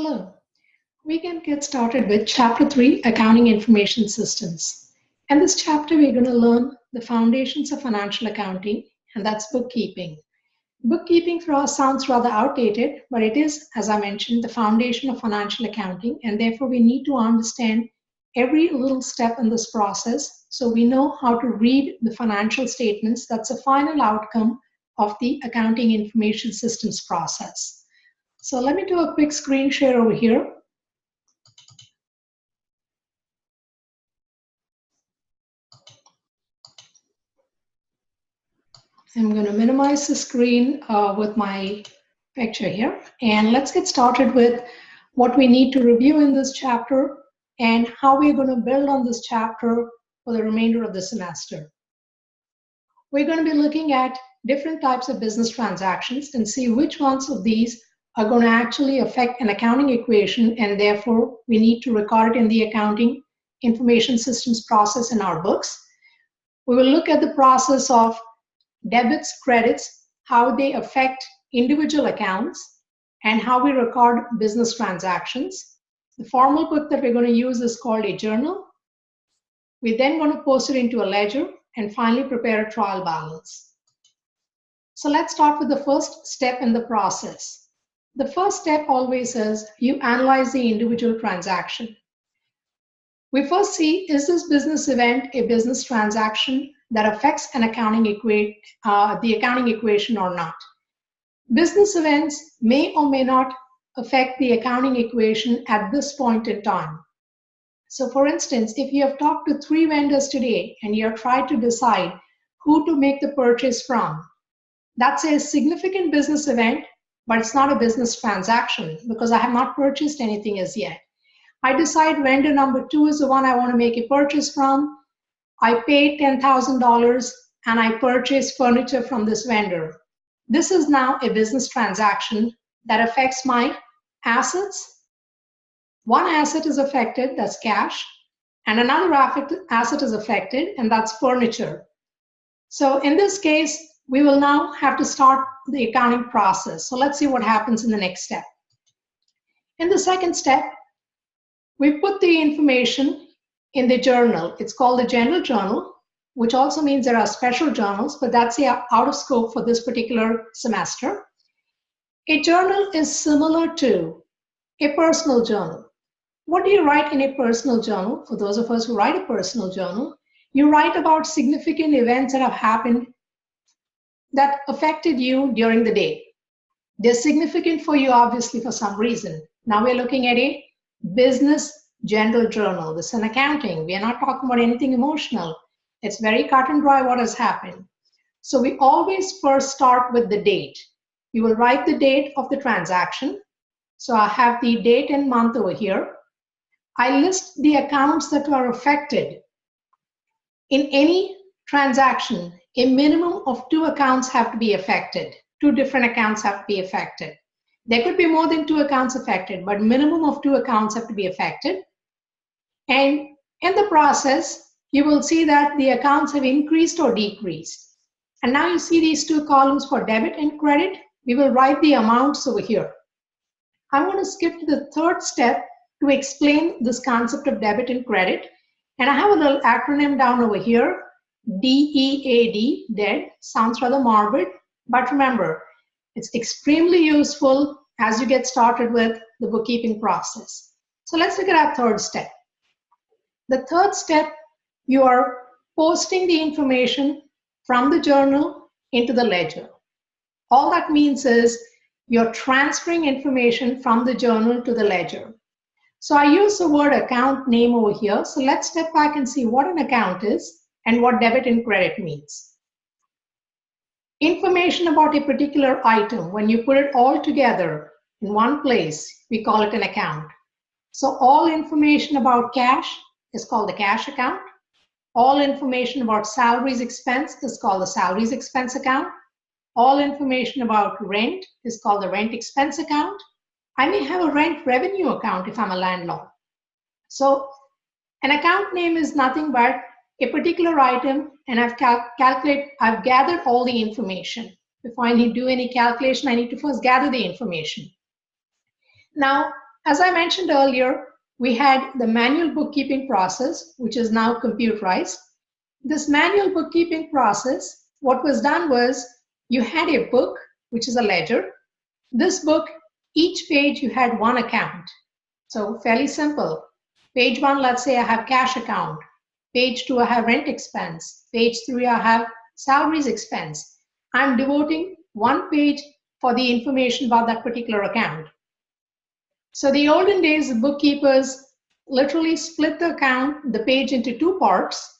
Hello. We can get started with Chapter 3, Accounting Information Systems. In this chapter, we're going to learn the foundations of financial accounting, and that's bookkeeping. Bookkeeping for us sounds rather outdated, but it is, as I mentioned, the foundation of financial accounting, and therefore we need to understand every little step in this process so we know how to read the financial statements. That's the final outcome of the accounting information systems process. So let me do a quick screen share over here. I'm going to minimize the screen with my picture here. And let's get started with what we need to review in this chapter and how we're going to build on this chapter for the remainder of the semester. We're going to be looking at different types of business transactions and see which ones of these are going to actually affect an accounting equation, and therefore we need to record it in the accounting information systems process in our books. We will look at the process of debits, credits, how they affect individual accounts, and how we record business transactions. The formal book that we're going to use is called a journal. We're then going to post it into a ledger and finally prepare a trial balance. So let's start with the first step in the process. The first step always is you analyze the individual transaction. We first see, is this business event a business transaction that affects an accounting the accounting equation or not? Business events may or may not affect the accounting equation at this point in time. So for instance, if you have talked to 3 vendors today and you have tried to decide who to make the purchase from, that's a significant business event, but it's not a business transaction because I have not purchased anything as yet. I decide vendor number 2 is the one I want to make a purchase from. I pay $10,000 and I purchase furniture from this vendor. This is now a business transaction that affects my assets. One asset is affected, that's cash, and another asset is affected, and that's furniture. So in this case, we will now have to start the accounting process. So let's see what happens in the next step. In the second step, we put the information in the journal. It's called the general journal, which also means there are special journals, but that's out of scope for this particular semester. A journal is similar to a personal journal. What do you write in a personal journal? For those of us who write a personal journal, you write about significant events that have happened that affected you during the day. They're significant for you, obviously, for some reason. Now we're looking at a business general journal. This is an accounting. We are not talking about anything emotional. It's very cut and dry what has happened. So we always first start with the date. You will write the date of the transaction. So I have the date and month over here. I list the accounts that are affected. In any transaction, a minimum of 2 accounts have to be affected. 2 different accounts have to be affected. There could be more than 2 accounts affected, but minimum of 2 accounts have to be affected. And in the process, you will see that the accounts have increased or decreased. And now you see these 2 columns for debit and credit. We will write the amounts over here. I want to skip to the third step to explain this concept of debit and credit. And I have a little acronym down over here. DEAD, DEAD, sounds rather morbid, but remember, it's extremely useful as you get started with the bookkeeping process. So let's look at our third step. The third step, you are posting the information from the journal into the ledger. All that means is you're transferring information from the journal to the ledger. So I use the word account name over here. So let's step back and see what an account is and what debit and credit means. Information about a particular item, when you put it all together in one place, we call it an account. So all information about cash is called the cash account. All information about salaries expense is called the salaries expense account. All information about rent is called the rent expense account. I may have a rent revenue account if I'm a landlord. So an account name is nothing but a particular item, and I've gathered all the information. Before I need to do any calculation, I need to first gather the information. Now, As I mentioned earlier, we had the manual bookkeeping process, which is now computerized. This manual bookkeeping process, what was done was you had a book, which is a ledger. This book, each page you had one account. So fairly simple. Page 1, let's say I have cash account. Page 2, I have rent expense. Page 3, I have salaries expense. I'm devoting one page for the information about that particular account. So the olden days, the bookkeepers literally split the page into two parts.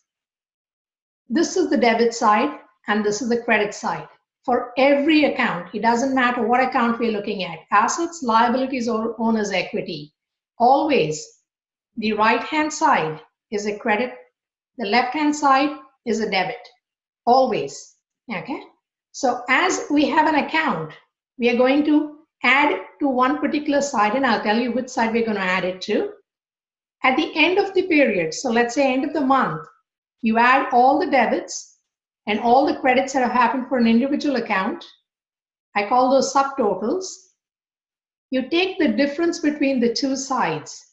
This is the debit side and this is the credit side. For every account, it doesn't matter what account we're looking at, assets, liabilities, or owner's equity. Always, the right-hand side is a credit, the left-hand side is a debit. Always, okay? So as we have an account, we are going to add to one particular side, and I'll tell you which side we're going to add it to. At the end of the period, so let's say end of the month, you add all the debits and all the credits that have happened for an individual account. I call those subtotals. You take the difference between the two sides,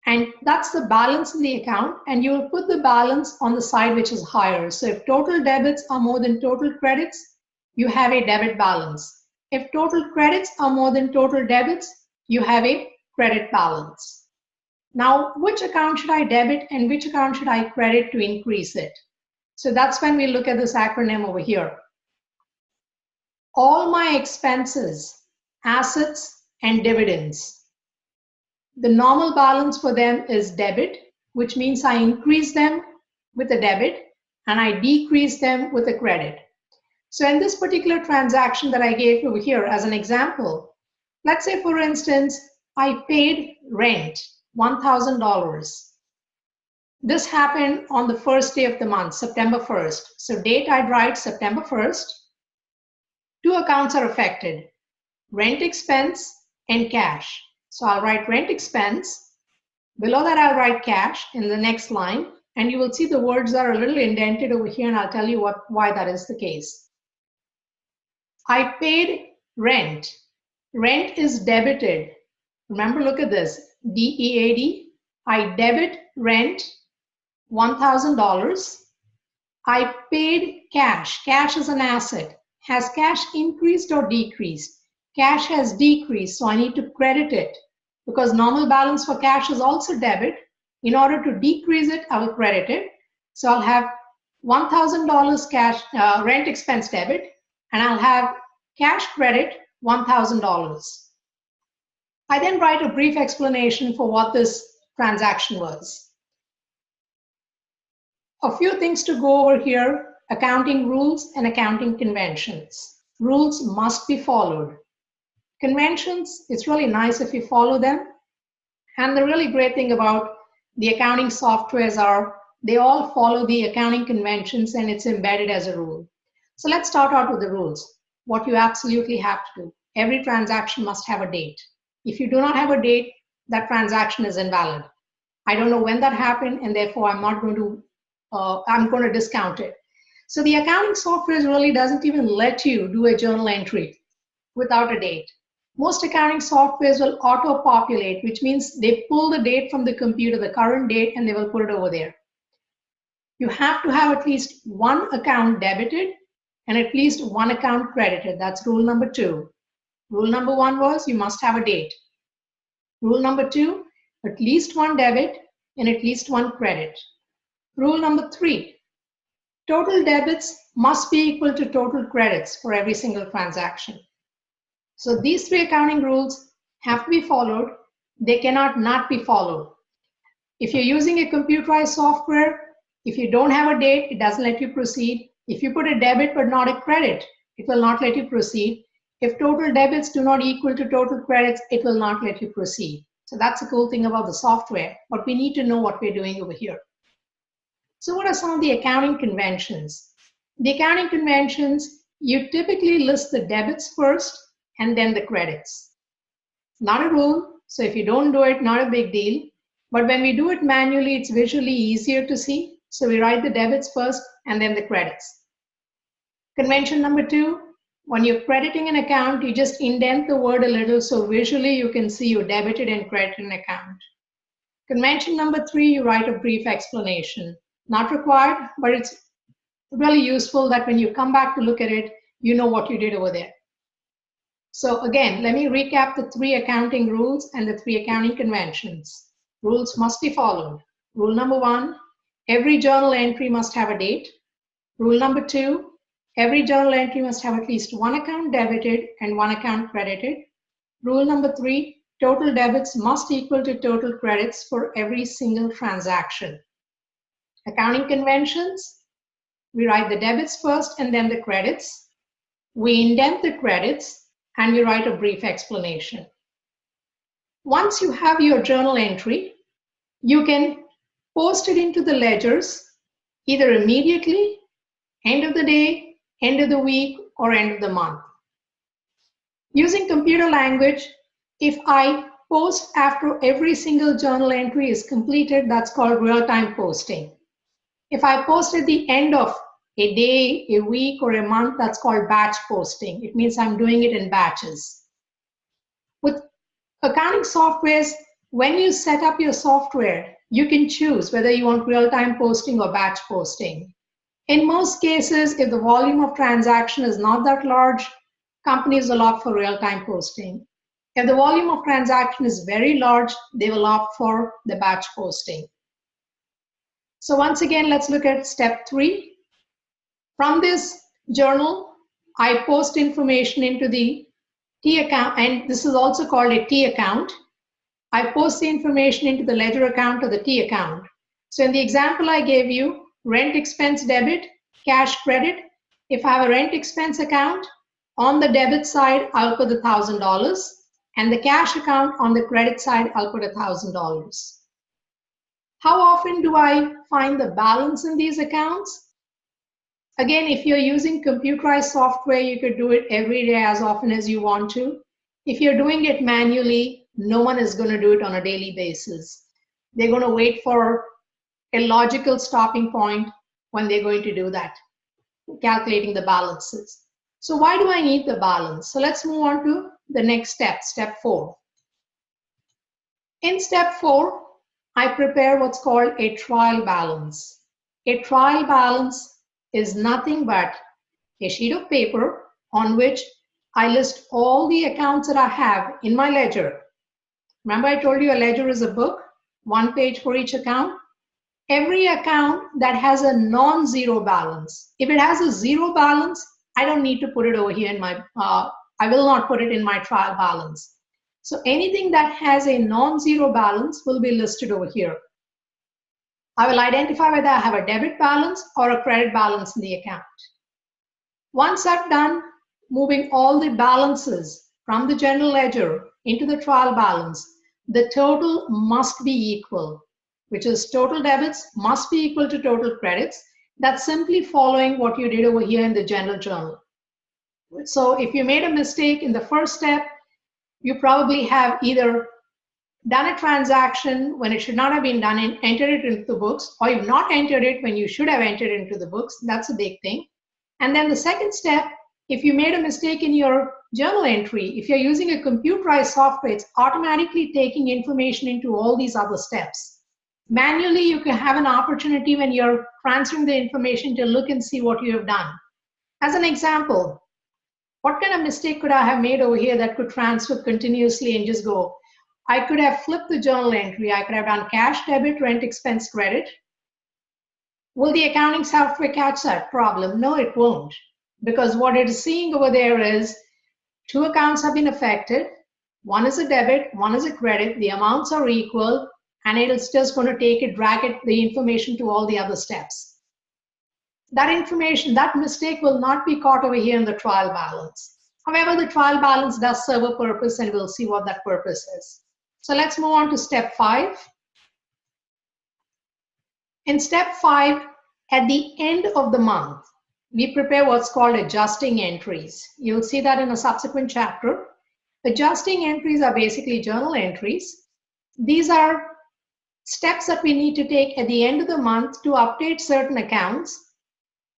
and that's the balance in the account, and you will put the balance on the side which is higher. So if total debits are more than total credits, you have a debit balance. If total credits are more than total debits, you have a credit balance. Now, which account should I debit and which account should I credit to increase it? So that's when we look at this acronym over here. All my expenses, assets, and dividends. The normal balance for them is debit, which means I increase them with a debit and I decrease them with a credit. So in this particular transaction that I gave over here as an example, let's say for instance, I paid rent, $1,000. This happened on the first day of the month, September 1st. So date I'd write September 1st. Two accounts are affected, rent expense and cash. So I'll write rent expense. Below that I'll write cash in the next line, and you will see the words are a little indented over here, and I'll tell you why that is the case. I paid rent. Rent is debited. Remember, look at this, D-E-A-D. I debit rent, $1,000. I paid cash. Cash is an asset. Has cash increased or decreased? Cash has decreased, so I need to credit it because normal balance for cash is also debit. In order to decrease it, I will credit it. So I'll have $1,000 cash rent expense debit, and I'll have cash credit $1,000. I then write a brief explanation for what this transaction was. A few things to go over here: accounting rules and accounting conventions. Rules must be followed. Conventions, it's really nice if you follow them. And the really great thing about the accounting softwares are they all follow the accounting conventions and it's embedded as a rule. So let's start out with the rules. What you absolutely have to do. Every transaction must have a date. If you do not have a date, that transaction is invalid. I don't know when that happened, and therefore I'm going to discount it. So the accounting software really doesn't even let you do a journal entry without a date. Most accounting softwares will auto-populate, which means they pull the date from the computer, the current date, and they will put it over there. You have to have at least one account debited and at least one account credited. That's rule number 2. Rule number 1 was you must have a date. Rule number 2, at least one debit and at least one credit. Rule number 3, total debits must be equal to total credits for every single transaction. So these 3 accounting rules have to be followed. They cannot not be followed. If you're using a computerized software, if you don't have a date, it doesn't let you proceed. If you put a debit but not a credit, it will not let you proceed. If total debits do not equal to total credits, it will not let you proceed. So that's the cool thing about the software, but we need to know what we're doing over here. So what are some of the accounting conventions? The accounting conventions, you typically list the debits first and then the credits. Not a rule, so if you don't do it, not a big deal. But when we do it manually, it's visually easier to see. So we write the debits first and then the credits. Convention number 2, When you're crediting an account, you just indent the word a little so visually you can see you debited and credited an account. Convention number 3, you write a brief explanation. Not required, but it's really useful that when you come back to look at it, you know what you did over there. So again, let me recap the 3 accounting rules and the 3 accounting conventions. Rules must be followed. Rule number 1, every journal entry must have a date. Rule number 2, every journal entry must have at least 1 account debited and 1 account credited. Rule number 3, total debits must equal to total credits for every single transaction. Accounting conventions, we write the debits first and then the credits. We indent the credits and we write a brief explanation. Once you have your journal entry, you can post it into the ledgers either immediately, end of the day, end of the week, or end of the month. Using computer language, if I post after every single journal entry is completed, that's called real-time posting. If I post at the end of a day, a week, or a month, that's called batch posting. It means I'm doing it in batches. With accounting softwares, when you set up your software, you can choose whether you want real-time posting or batch posting. In most cases, if the volume of transaction is not that large, companies will opt for real-time posting. If the volume of transaction is very large, they will opt for the batch posting. So once again, let's look at step 3. From this journal, I post information into the T account, and this is also called a T account. I post the information into the ledger account or the T account. So in the example I gave you, rent expense debit, cash credit. If I have a rent expense account, on the debit side, I'll put $1,000, and the cash account on the credit side, I'll put $1,000. How often do I find the balance in these accounts? Again, if you're using computerized software, you could do it every day as often as you want to. If you're doing it manually, no one is going to do it on a daily basis. They're going to wait for a logical stopping point when they're going to do that, calculating the balances. So why do I need the balance? So let's move on to the next step, step 4. In step 4, I prepare what's called a trial balance. A trial balance is nothing but a sheet of paper on which I list all the accounts that I have in my ledger. Remember I told you a ledger is a book, 1 page for each account. Every account that has a non-zero balance. If it has a 0 balance, I don't need to put it over here in my, I will not put it in my trial balance. So anything that has a non-zero balance will be listed over here. I will identify whether I have a debit balance or a credit balance in the account. Once I've done moving all the balances from the general ledger into the trial balance, the total must be equal, which is total debits must be equal to total credits. That's simply following what you did over here in the general journal. So if you made a mistake in the first step, you probably have either done a transaction when it should not have been done and entered it into the books, or you've not entered it when you should have entered it into the books. That's a big thing. And then the second step, if you made a mistake in your journal entry, if you're using a computerized software, it's automatically taking information into all these other steps. Manually, you can have an opportunity when you're transferring the information to look and see what you have done. As an example, what kind of mistake could I have made over here that could transfer continuously and just go? I could have flipped the journal entry. I could have done cash debit, rent expense credit. Will the accounting software catch that problem? No, it won't. Because what it is seeing over there is 2 accounts have been affected. One is a debit, one is a credit. The amounts are equal, and it is just going to take it, drag it, the information to all the other steps. That information, that mistake will not be caught over here in the trial balance. However, the trial balance does serve a purpose, and we'll see what that purpose is. So let's move on to step 5. In step 5, at the end of the month, we prepare what's called adjusting entries. You'll see that in a subsequent chapter. Adjusting entries are basically journal entries. These are steps that we need to take at the end of the month to update certain accounts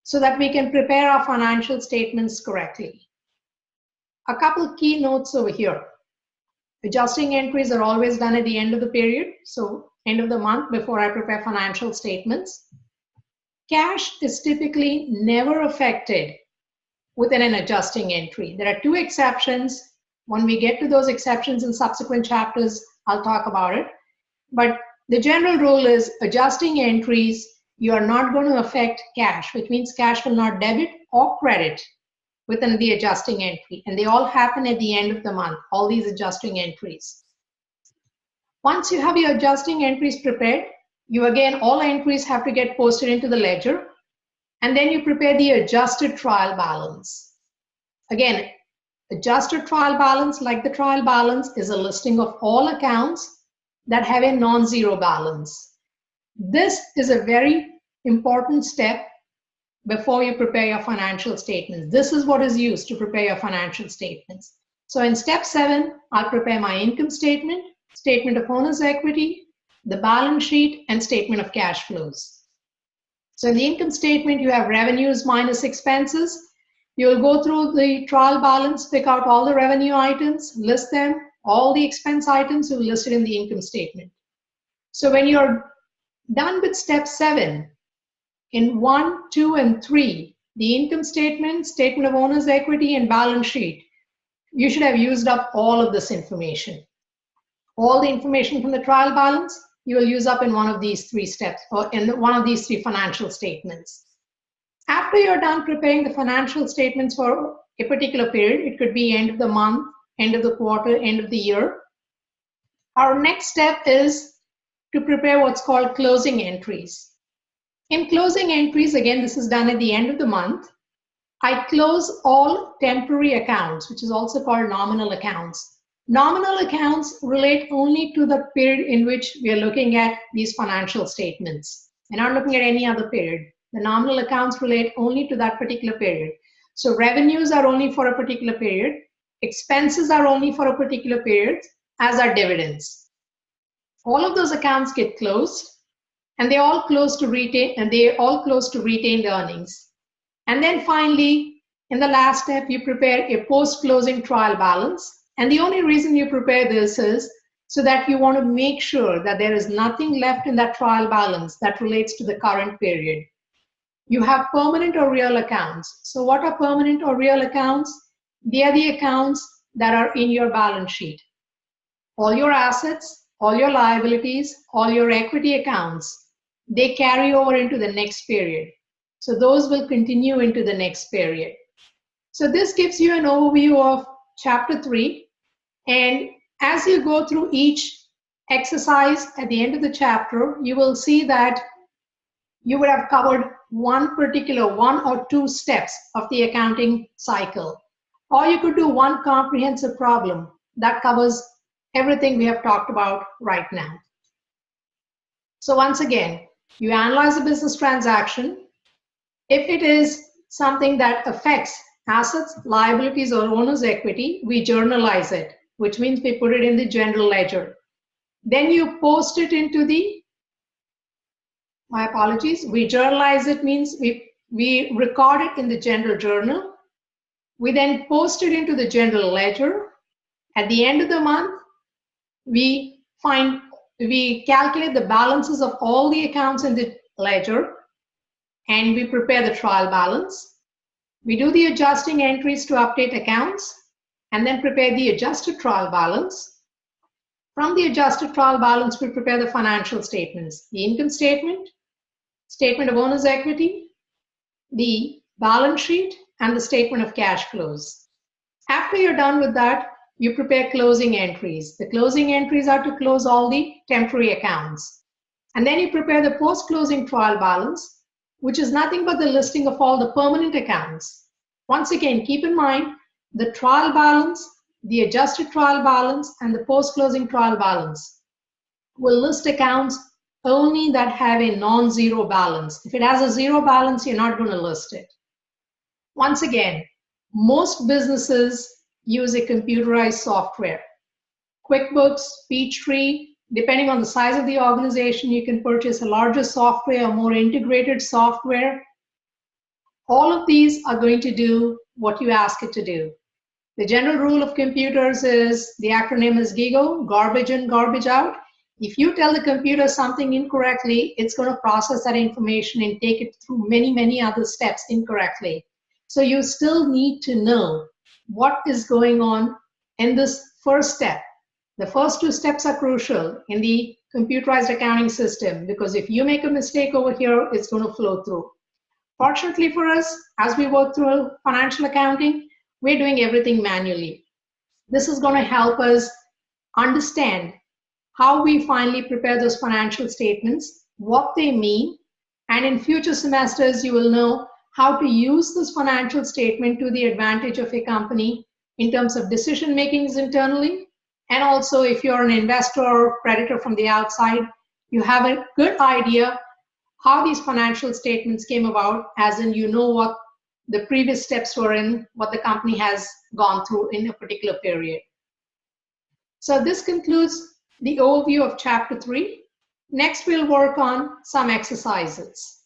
so that we can prepare our financial statements correctly. A couple key notes over here. Adjusting entries are always done at the end of the period, so end of the month before I prepare financial statements. Cash is typically never affected within an adjusting entry. There are two exceptions. When we get to those exceptions in subsequent chapters, I'll talk about it. But the general rule is adjusting entries, you are not going to affect cash, which means cash will not debit or credit within the adjusting entry. And they all happen at the end of the month, all these adjusting entries. Once you have your adjusting entries prepared, you again, all entries have to get posted into the ledger. And then you prepare the adjusted trial balance. Again, adjusted trial balance, like the trial balance, is a listing of all accounts that have a non-zero balance. This is a very important step before you prepare your financial statements. This is what is used to prepare your financial statements. So in step 7, I'll prepare my income statement, statement of owner's equity, the balance sheet, and statement of cash flows. So in the income statement, you have revenues minus expenses. You'll go through the trial balance, pick out all the revenue items, list them, all the expense items you listed in the income statement. So when you're done with step 7, in 1, 2, and 3, the income statement, statement of owner's equity, and balance sheet, you should have used up all of this information. All the information from the trial balance, you will use up in one of these 3 steps, or in one of these 3 financial statements. After you're done preparing the financial statements for a particular period, it could be end of the month, end of the quarter, end of the year. Our next step is to prepare what's called closing entries. In closing entries, again, this is done at the end of the month. I close all temporary accounts, which is also called nominal accounts. Nominal accounts relate only to the period in which we are looking at these financial statements. We're not looking at any other period. The nominal accounts relate only to that particular period. So revenues are only for a particular period. Expenses are only for a particular period, as are dividends. All of those accounts get closed, and they all close to retained earnings. And then finally, in the last step, you prepare a post-closing trial balance. And the only reason you prepare this is so that you want to make sure that there is nothing left in that trial balance that relates to the current period. You have permanent or real accounts. So what are permanent or real accounts? They are the accounts that are in your balance sheet. All your assets, all your liabilities, all your equity accounts, they carry over into the next period. So those will continue into the next period. So this gives you an overview of chapter 3. And as you go through each exercise at the end of the chapter, you will see that you would have covered one or two steps of the accounting cycle. Or you could do one comprehensive problem that covers everything we have talked about right now. So once again, you analyze a business transaction. If it is something that affects assets, liabilities, or owner's equity, we journalize it, which means we put it in the general ledger. Then you post it into the, we journalize it means we record it in the general journal. We then post it into the general ledger. At the end of the month, we calculate the balances of all the accounts in the ledger, and we prepare the trial balance. We do the adjusting entries to update accounts, and then prepare the adjusted trial balance. From the adjusted trial balance, we prepare the financial statements, the income statement, statement of owner's equity, the balance sheet, and the statement of cash flows. After you're done with that, you prepare closing entries. The closing entries are to close all the temporary accounts. And then you prepare the post-closing trial balance, which is nothing but the listing of all the permanent accounts. Once again, keep in mind the trial balance, the adjusted trial balance, and the post-closing trial balance will list accounts only that have a non-zero balance. If it has a zero balance, you're not going to list it. Once again, most businesses use a computerized software. QuickBooks, Peachtree, depending on the size of the organization, you can purchase a larger software or more integrated software. All of these are going to do what you ask it to do. The general rule of computers is, the acronym is GIGO, garbage in, garbage out. If you tell the computer something incorrectly, it's going to process that information and take it through many, many other steps incorrectly. So you still need to know what is going on in this first step. The first two steps are crucial in the computerized accounting system, because if you make a mistake over here, it's going to flow through. Fortunately for us, as we work through financial accounting, we're doing everything manually. This is going to help us understand how we finally prepare those financial statements, what they mean, and in future semesters, you will know how to use this financial statement to the advantage of a company in terms of decision makings internally. And also, if you're an investor or creditor from the outside, you have a good idea how these financial statements came about, as in you know what the previous steps were in, what the company has gone through in a particular period. So this concludes the overview of Chapter 3. Next, we'll work on some exercises.